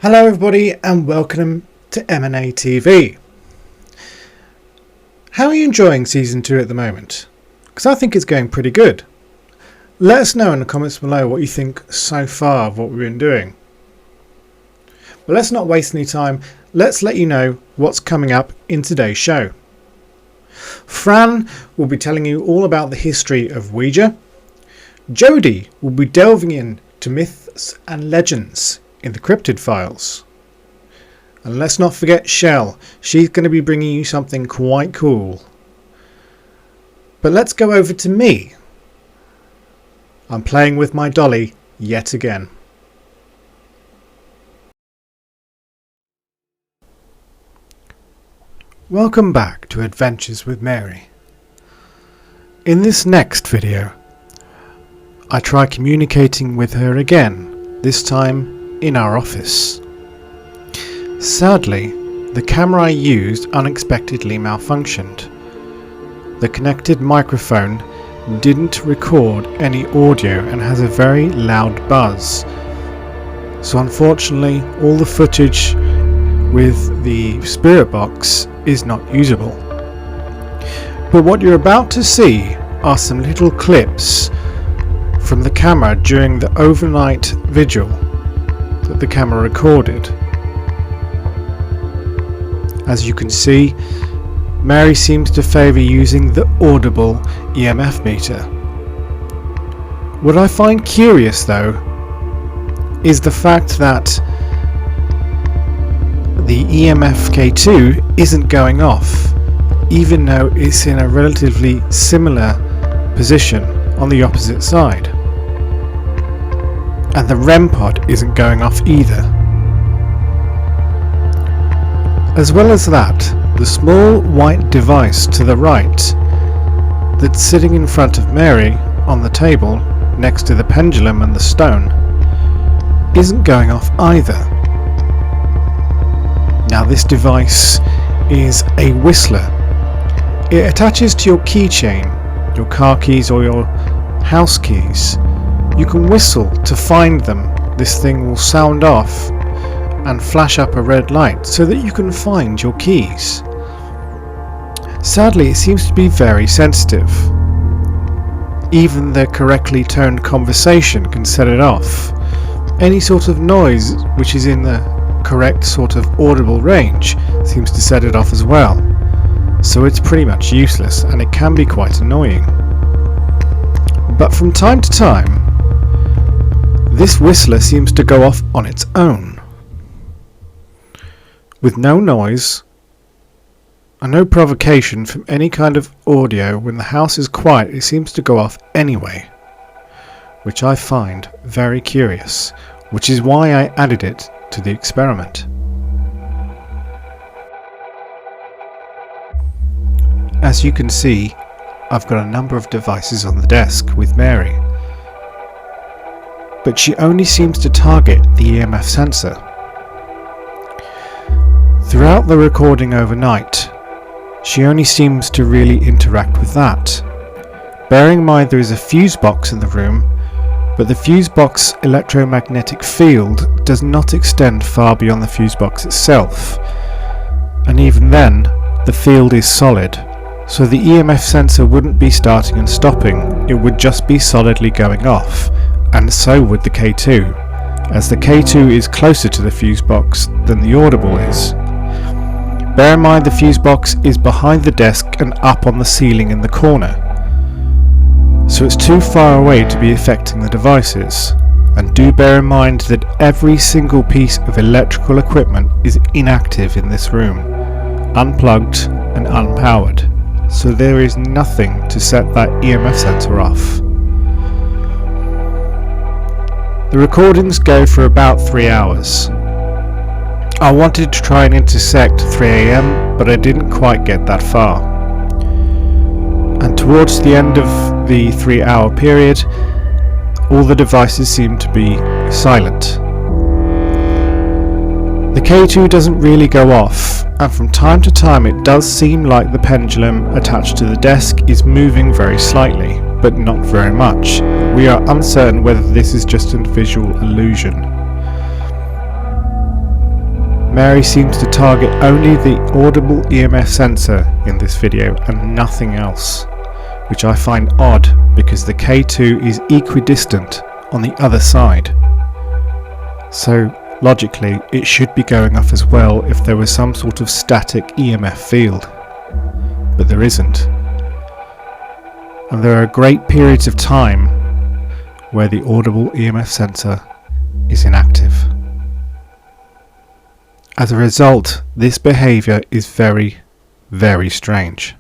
Hello everybody and welcome to M&A TV. How are you enjoying Season 2 at the moment? Because I think it's going pretty good. Let us know in the comments below what you think so far of what we've been doing. But let's not waste any time, let's let you know what's coming up in today's show. Fran will be telling you all about the history of Ouija. Jody will be delving into myths and legends in the Cryptid Files. And let's not forget Shell, she's going to be bringing you something quite cool. But let's go over to me. I'm playing with my dolly yet again. Welcome back to Adventures with Mary. In this next video, I try communicating with her again, this time in our office. Sadly, the camera I used unexpectedly malfunctioned. The connected microphone didn't record any audio and has a very loud buzz. So unfortunately, all the footage with the spirit box is not usable. But what you're about to see are some little clips from the camera during the overnight vigil that the camera recorded. As you can see, Mary seems to favour using the audible EMF meter. What I find curious though is the fact that the EMF K2 isn't going off, even though it's in a relatively similar position on the opposite side. And the REM pod isn't going off either. As well as that, the small white device to the right that's sitting in front of Mary on the table next to the pendulum and the stone isn't going off either. Now this device is a whistler. It attaches to your keychain, your car keys or your house keys. You can whistle to find them. This thing will sound off and flash up a red light so that you can find your keys. Sadly, it seems to be very sensitive. Even the correctly toned conversation can set it off. Any sort of noise which is in the correct sort of audible range seems to set it off as well. So it's pretty much useless and it can be quite annoying. But from time to time, this whistler seems to go off on its own. With no noise and no provocation from any kind of audio. When the house is quiet, it seems to go off anyway, which I find very curious, which is why I added it to the experiment. As you can see, I've got a number of devices on the desk with Mary, but she only seems to target the EMF sensor. Throughout the recording overnight, she only seems to really interact with that. Bearing in mind there is a fuse box in the room, but the fuse box electromagnetic field does not extend far beyond the fuse box itself. And even then, the field is solid, so the EMF sensor wouldn't be starting and stopping, it would just be solidly going off, and so would the K2, as the K2 is closer to the fuse box than the audible is. Bear in mind the fuse box is behind the desk and up on the ceiling in the corner, so it's too far away to be affecting the devices. And do bear in mind that every single piece of electrical equipment is inactive in this room, unplugged and unpowered, so there is nothing to set that EMF sensor off. The recordings go for about 3 hours. I wanted to try and intersect 3 AM, but I didn't quite get that far. And towards the end of the 3-hour period, all the devices seem to be silent. The K2 doesn't really go off, and from time to time it does seem like the pendulum attached to the desk is moving very slightly, but not very much. We are uncertain whether this is just a visual illusion. Mary seems to target only the audible EMF sensor in this video and nothing else, which I find odd because the K2 is equidistant on the other side. So logically it should be going off as well if there was some sort of static EMF field, but there isn't. And there are great periods of time where the audible EMF sensor is inactive. As a result, this behaviour is very, very strange.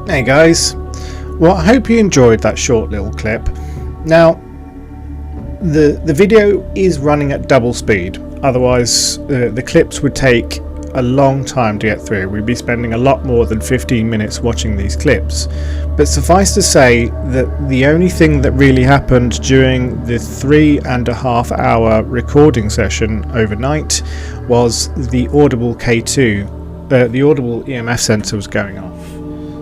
Hey guys, well, I hope you enjoyed that short little clip. Now the video is running at double speed, otherwise the clips would take a long time to get through. We'd be spending a lot more than 15 minutes watching these clips, but suffice to say that the only thing that really happened during the 3.5 hour recording session overnight was the audible K2, the audible EMF sensor was going off.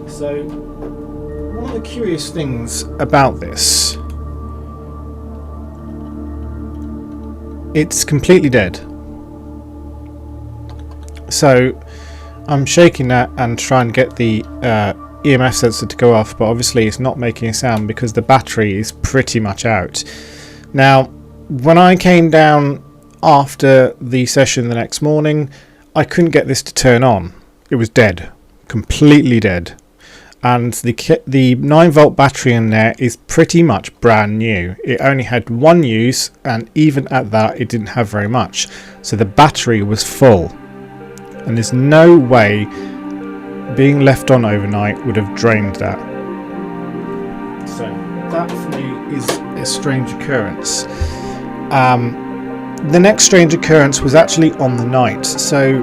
So, one of the curious things about this, it's completely dead. So, I'm shaking that and trying to get the EMF sensor to go off, but obviously it's not making a sound because the battery is pretty much out. Now, when I came down after the session the next morning, I couldn't get this to turn on. It was dead, completely dead. And the 9-volt battery in there is pretty much brand new. It only had one use, and even at that it didn't have very much, so the battery was full, and there's no way being left on overnight would have drained that. So that for me is a strange occurrence. The next strange occurrence was actually on the night. So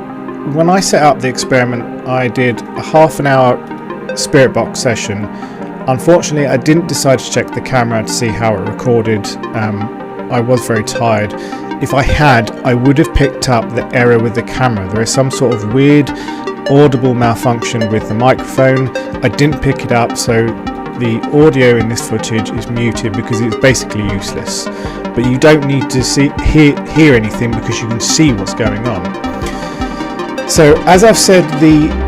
when I set up the experiment, I did a half an hour spirit box session. Unfortunately, I didn't decide to check the camera to see how it recorded. I was very tired. If I had, I would have picked up the error with the camera. There is some sort of weird audible malfunction with the microphone. I didn't pick it up, so the audio in this footage is muted because it's basically useless. But you don't need to hear anything because you can see what's going on. So as I've said, the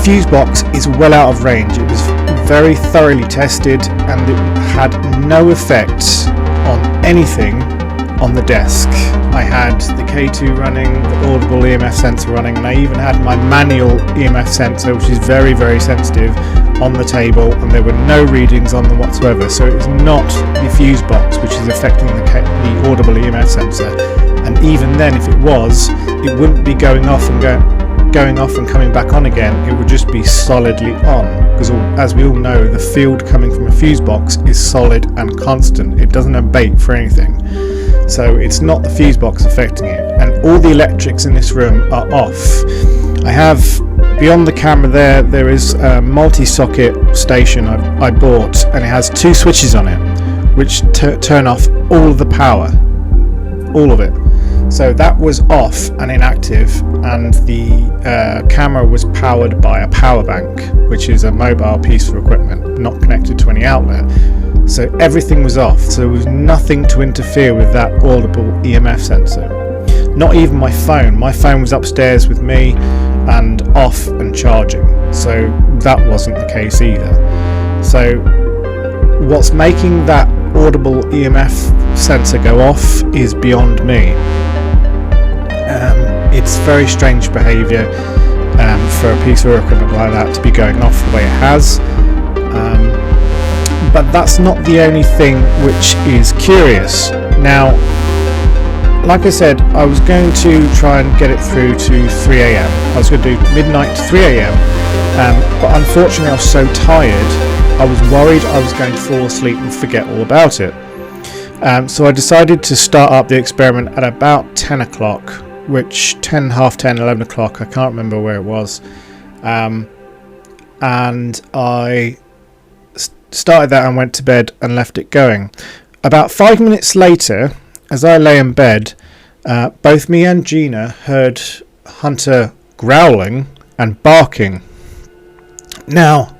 fuse box is well out of range. It was very thoroughly tested and it had no effect on anything on the desk. I had the K2 running, the audible EMF sensor running, and I even had my manual EMF sensor, which is very, very sensitive, on the table, and there were no readings on them whatsoever. So it was not the fuse box which is affecting the audible EMF sensor, and even then, if it was, it wouldn't be going off and coming back on again. It would just be solidly on, because as we all know, the field coming from a fuse box is solid and constant. It doesn't abate for anything. So it's not the fuse box affecting it, and all the electrics in this room are off. I have, beyond the camera there is a multi-socket station I bought, and it has 2 switches on it which turn off all of the power, all of it. So that was off and inactive, and the camera was powered by a power bank, which is a mobile piece of equipment not connected to any outlet. So everything was off, so there was nothing to interfere with that audible EMF sensor. Not even my phone. My phone was upstairs with me and off and charging, so that wasn't the case either. So what's making that audible EMF sensor go off is beyond me. It's very strange behaviour for a piece of equipment like that to be going off the way it has. But that's not the only thing which is curious. Now, like I said, I was going to try and get it through to 3 a.m. I was going to do midnight to 3 a.m. But unfortunately I was so tired, I was worried I was going to fall asleep and forget all about it. So I decided to start up the experiment at about 10 o'clock, which 10, half 10, 11 o'clock, I can't remember where it was. And I started that and went to bed and left it going. About 5 minutes later, as I lay in bed, both me and Gina heard Hunter growling and barking. Now,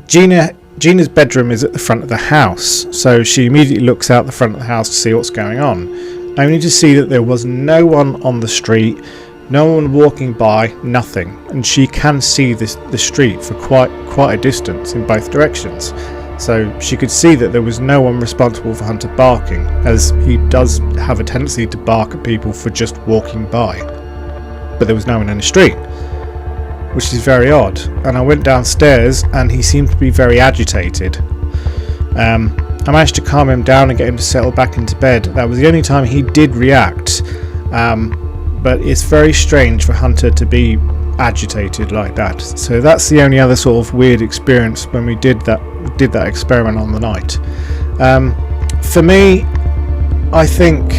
Gina's bedroom is at the front of the house, so she immediately looks out the front of the house to see what's going on, only to see that there was no one on the street, no one walking by, nothing, and she can see the street for quite a distance in both directions. So she could see that there was no one responsible for Hunter barking, as he does have a tendency to bark at people for just walking by. But there was no one in the street, which is very odd. And I went downstairs and he seemed to be very agitated. I managed to calm him down and get him to settle back into bed. That was the only time he did react. But it's very strange for Hunter to be agitated like that. So that's the only other sort of weird experience when we did that experiment on the night. For me, I think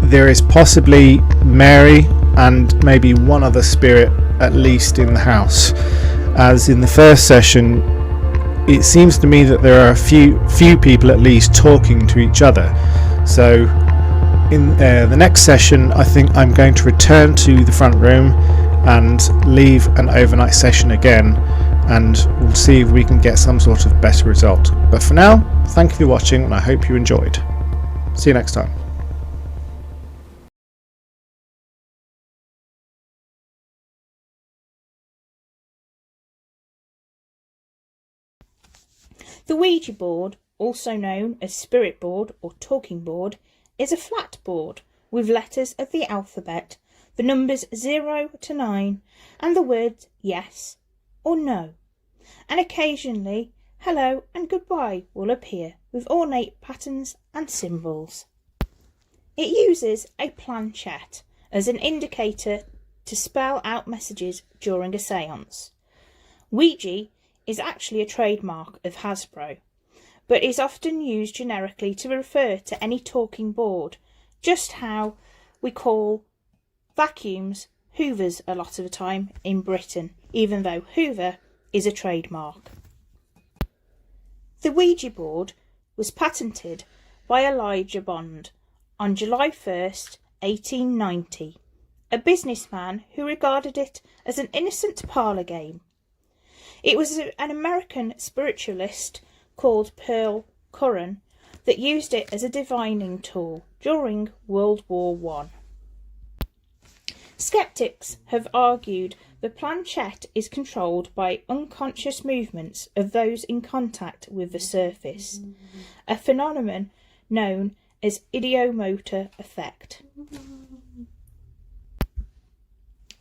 there is possibly Mary and maybe one other spirit at least in the house, as in the first session it seems to me that there are a few people at least talking to each other. So in the next session I think I'm going to return to the front room and leave an overnight session again, and we'll see if we can get some sort of better result. But for now, thank you for watching and I hope you enjoyed. See you next time. The Ouija board, also known as spirit board or talking board, is a flat board with letters of the alphabet, the numbers 0 to 9, and the words yes or no. And occasionally hello and goodbye will appear with ornate patterns and symbols. It uses a planchette as an indicator to spell out messages during a seance. Ouija is actually a trademark of Hasbro, but is often used generically to refer to any talking board, just how we call vacuums Hoovers a lot of the time in Britain, even though Hoover is a trademark. The Ouija board was patented by Elijah Bond on July 1st, 1890, a businessman who regarded it as an innocent parlour game. It was an American spiritualist called Pearl Curran that used it as a divining tool during World War I. Skeptics have argued the planchette is controlled by unconscious movements of those in contact with the surface, a phenomenon known as ideomotor effect.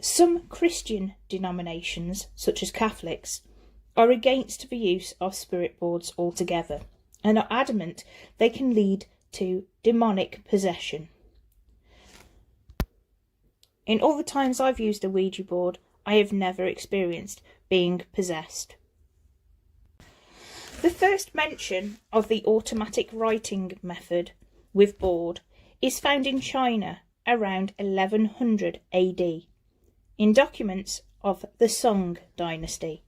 Some Christian denominations, such as Catholics, are against the use of spirit boards altogether and are adamant they can lead to demonic possession. In all the times I've used a Ouija board, I have never experienced being possessed. The first mention of the automatic writing method with board is found in China around 1100 AD in documents of the Song dynasty.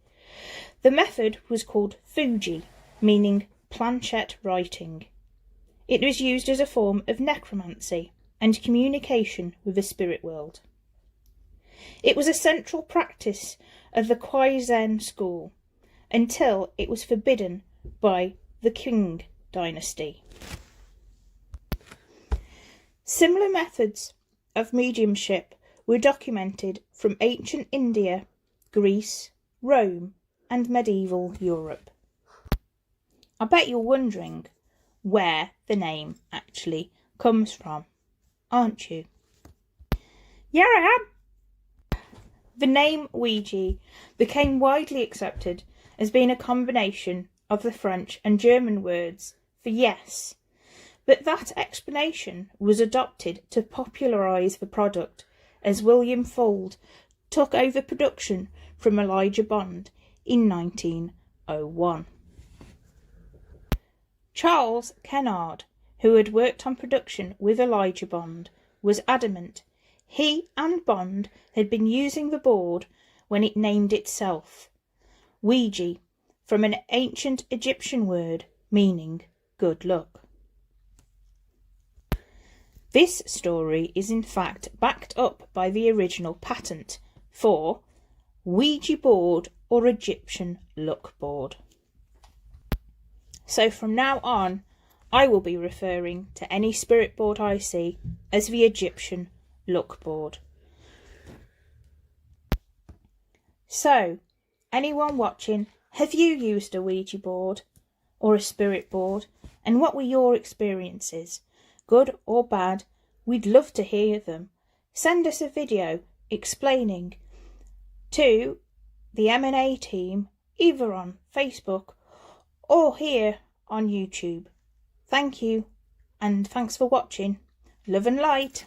The method was called Fuji, meaning planchette writing. It was used as a form of necromancy and communication with the spirit world. It was a central practice of the Kwai-Zen school until it was forbidden by the Qing dynasty. Similar methods of mediumship were documented from ancient India, Greece, Rome, and medieval Europe. I bet you're wondering where the name actually comes from, aren't you? Yeah, I am. The name Ouija became widely accepted as being a combination of the French and German words for yes, but that explanation was adopted to popularise the product as William Fuld took over production from Elijah Bond in 1901. Charles Kennard, who had worked on production with Elijah Bond, was adamant he and Bond had been using the board when it named itself Ouija, from an ancient Egyptian word meaning good luck. This story is in fact backed up by the original patent for Ouija board or Egyptian luck board. So from now on, I will be referring to any spirit board I see as the Egyptian luck board. So, anyone watching, have you used a Ouija board or a spirit board? And what were your experiences? Good or bad? We'd love to hear them. Send us a video explaining to the M&A team, either on Facebook or here on YouTube. Thank you, and thanks for watching. Love and light.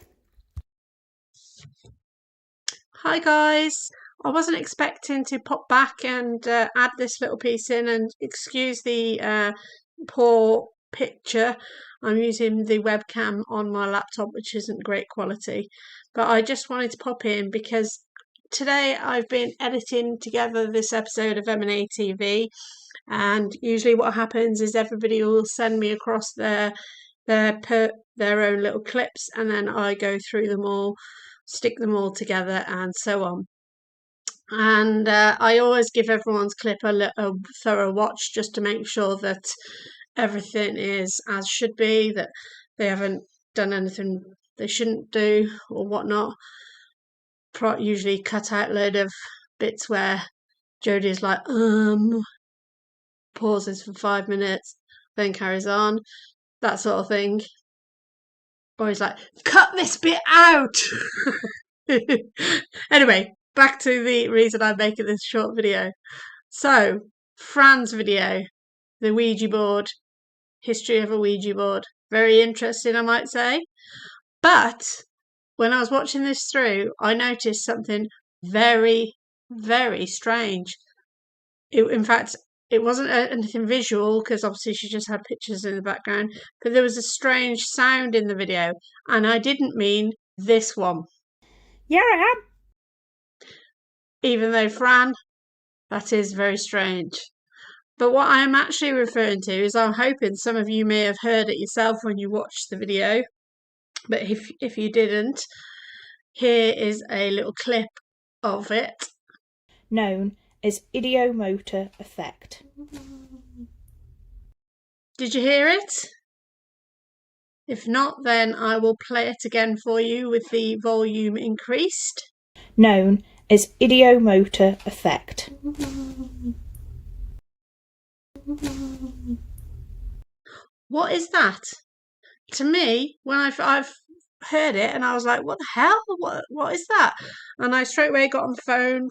Hi guys, I wasn't expecting to pop back and add this little piece in, and excuse the poor picture. I'm using the webcam on my laptop, which isn't great quality, but I just wanted to pop in because today I've been editing together this episode of M&A TV, and usually what happens is everybody will send me across their own little clips, and then I go through them all, stick them all together, and so on. And I always give everyone's clip a thorough watch just to make sure that everything is as should be, that they haven't done anything they shouldn't do or whatnot. Usually cut out a load of bits where Jody's like, pauses for 5 minutes, then carries on, that sort of thing. Or he's like, cut this bit out! Anyway, back to the reason I'm making this short video. So, Fran's video, the Ouija board, history of a Ouija board. Very interesting, I might say. But when I was watching this through, I noticed something very, very strange. In fact, it wasn't anything visual, because obviously she just had pictures in the background, but there was a strange sound in the video, and I didn't mean this one. Yeah, I am. Even though, Fran, that is very strange. But what I am actually referring to is, I'm hoping some of you may have heard it yourself when you watched the video, but if you didn't, here is a little clip of it. Known as ideomotor effect. Did you hear it? If not, then I will play it again for you with the volume increased. Known as ideomotor effect. What is that? To me, when I've heard it, and I was like, what the hell? What is that? And I straight away got on the phone,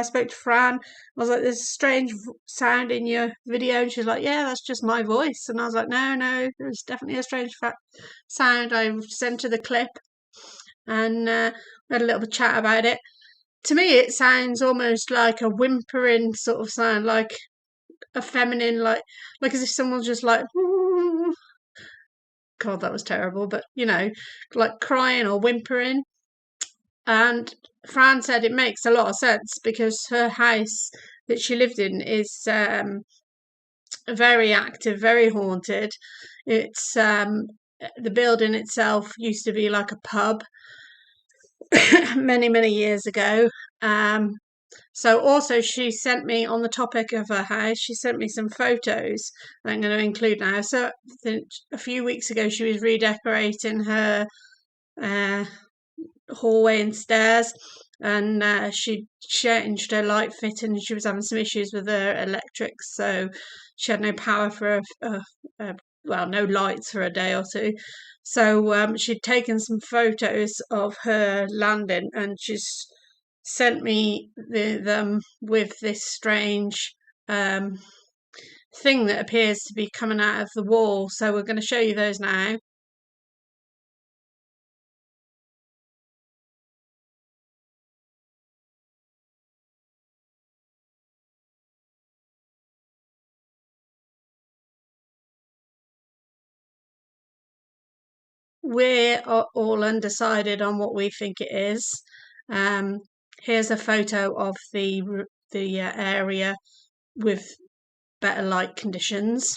spoke to Fran. I was like, there's a strange sound in your video, and she's like, yeah, that's just my voice. And I was like, no, there's definitely a strange sound. I sent her the clip, and we had a little chat about it. To me, it sounds almost like a whimpering sort of sound, like a feminine, like as if someone's just like, God, that was terrible, but like crying or whimpering. And Fran said it makes a lot of sense, because her house that she lived in is very active, very haunted. It's the building itself used to be like a pub many years ago. So also, she sent me, on the topic of her house, she sent me some photos that I'm going to include now. So a few weeks ago, she was redecorating her hallway and stairs, and she changed her light fitting, and she was having some issues with her electrics, so she had no power for no lights for a day or two. So she'd taken some photos of her landing, and she's sent me them with this strange thing that appears to be coming out of the wall. So we're going to show you those now. We're all undecided on what we think it is. Here's a photo of the area with better light conditions.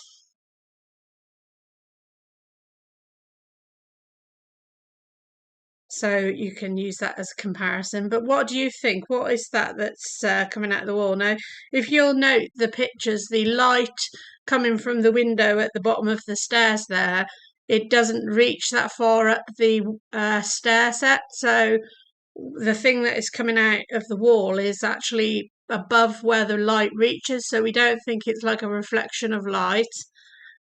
So you can use that as a comparison. But what do you think? What is that's coming out of the wall? Now, if you'll note the pictures, the light coming from the window at the bottom of the stairs there, it doesn't reach that far up the stair set. So the thing that is coming out of the wall is actually above where the light reaches. So we don't think it's like a reflection of light.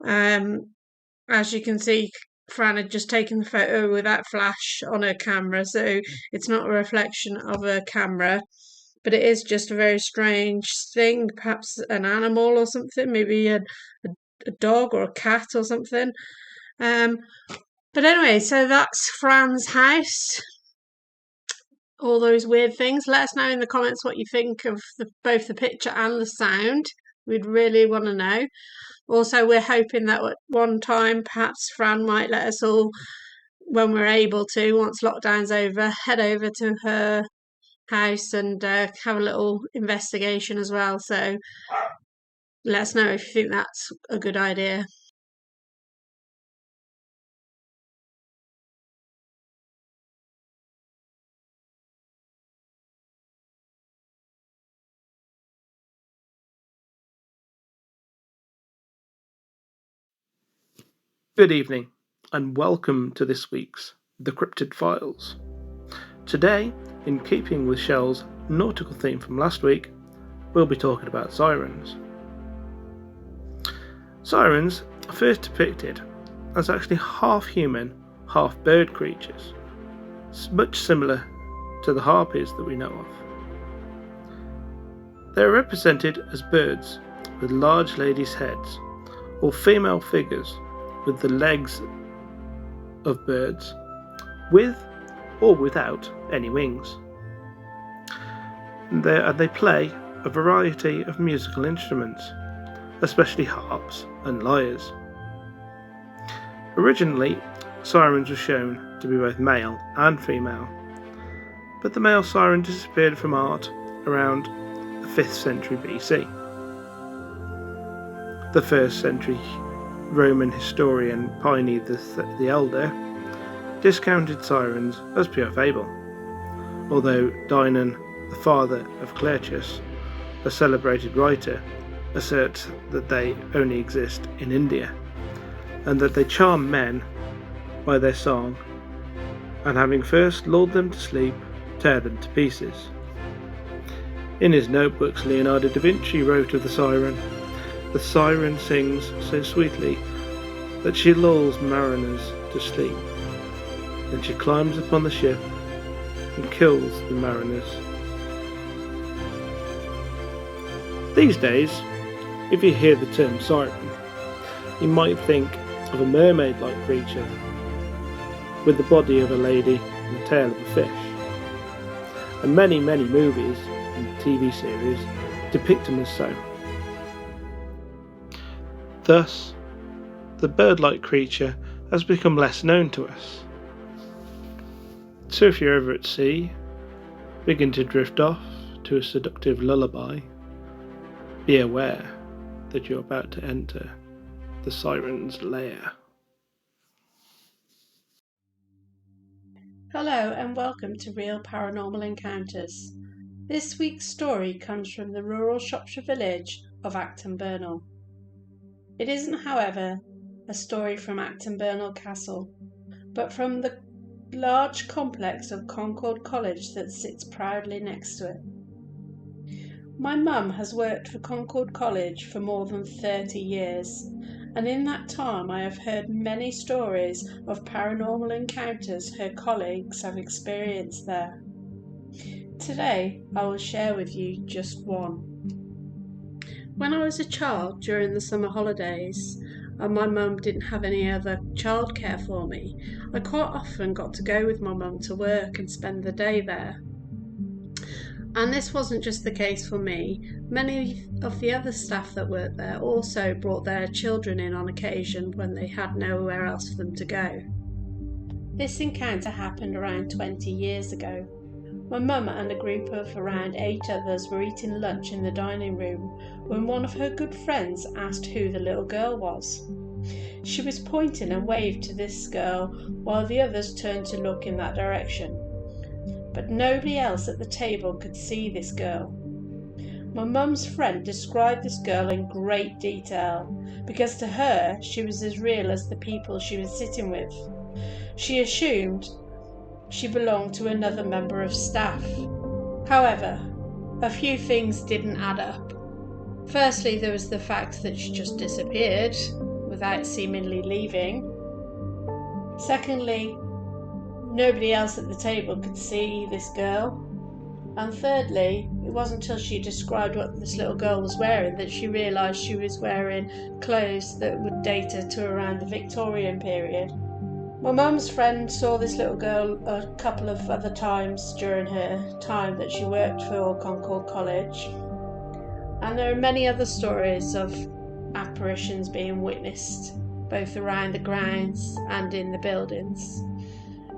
As you can see, Fran had just taken the photo with that flash on her camera, so it's not a reflection of a camera, but it is just a very strange thing, perhaps an animal or something, maybe a dog or a cat or something. But anyway, so that's Fran's house. All those weird things. Let us know in the comments what you think of both the picture and the sound. We'd really want to know. Also, we're hoping that at one time, perhaps Fran might let us all, when we're able to, once lockdown's over, head over to her house and have a little investigation as well. So let us know if you think that's a good idea. Good evening, and welcome to this week's The Cryptid Files. Today, in keeping with Shell's nautical theme from last week, we'll be talking about sirens. Sirens are first depicted as actually half human, half bird creatures, much similar to the harpies that we know of. They are represented as birds with large ladies' heads, or female figures with the legs of birds, with or without any wings. They play a variety of musical instruments, especially harps and lyres. Originally, sirens were shown to be both male and female, but the male siren disappeared from art around the 5th century BC. The 1st century Roman historian Pliny the Elder discounted sirens as pure fable, although Dinon, the father of Clertius, a celebrated writer, asserts that they only exist in India, and that they charm men by their song, and having first lulled them to sleep, tear them to pieces. In his notebooks, Leonardo da Vinci wrote of the siren sings so sweetly that she lulls mariners to sleep. Then she climbs upon the ship and kills the mariners. These days, if you hear the term siren, you might think of a mermaid-like creature with the body of a lady and the tail of a fish. And many movies and TV series depict them as so. Thus, the bird-like creature has become less known to us. So if you're ever at sea, begin to drift off to a seductive lullaby, be aware that you're about to enter the siren's lair. Hello and welcome to Real Paranormal Encounters. This week's story comes from the rural Shropshire village of Acton Burnell. It isn't, however, a story from Acton Burnell Castle, but from the large complex of Concord College that sits proudly next to it. My mum has worked for Concord College for more than 30 years, and in that time I have heard many stories of paranormal encounters her colleagues have experienced there. Today I will share with you just one. When I was a child during the summer holidays and my mum didn't have any other childcare for me, I quite often got to go with my mum to work and spend the day there. And this wasn't just the case for me. Many of the other staff that worked there also brought their children in on occasion when they had nowhere else for them to go. This encounter happened around 20 years ago. My mum and a group of around 8 others were eating lunch in the dining room when one of her good friends asked who the little girl was. She was pointing and waved to this girl while the others turned to look in that direction. But nobody else at the table could see this girl. My mum's friend described this girl in great detail because to her she was as real as the people she was sitting with. She assumed she belonged to another member of staff. However, a few things didn't add up. Firstly, there was the fact that she just disappeared without seemingly leaving. Secondly, nobody else at the table could see this girl. And thirdly, it wasn't until she described what this little girl was wearing that she realised she was wearing clothes that would date her to around the Victorian period. My mum's friend saw this little girl a couple of other times during her time that she worked for Concord College. And there are many other stories of apparitions being witnessed, both around the grounds and in the buildings.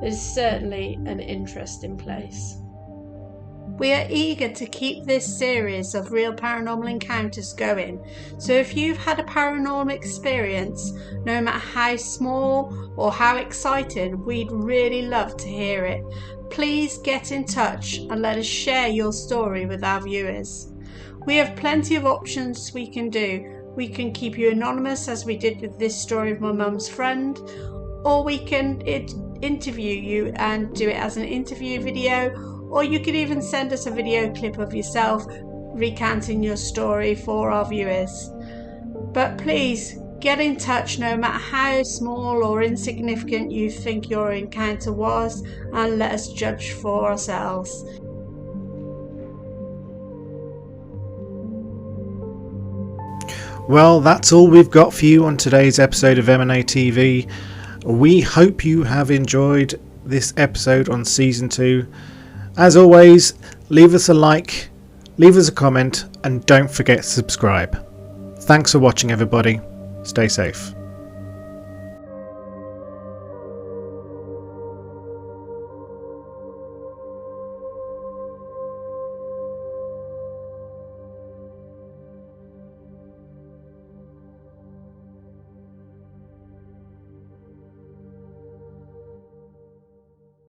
It is certainly an interesting place. We are eager to keep this series of real paranormal encounters going, so if you've had a paranormal experience, no matter how small or how exciting, we'd really love to hear it. Please get in touch and let us share your story with our viewers. We have plenty of options we can do. We can keep you anonymous as we did with this story of my mum's friend, or we can interview you and do it as an interview video, or you could even send us a video clip of yourself recounting your story for our viewers. But please get in touch no matter how small or insignificant you think your encounter was, and let us judge for ourselves. Well, that's all we've got for you on today's episode of M&A TV. We hope you have enjoyed this episode on season 2. As always, leave us a like, leave us a comment, and don't forget to subscribe. Thanks for watching, everybody. Stay safe.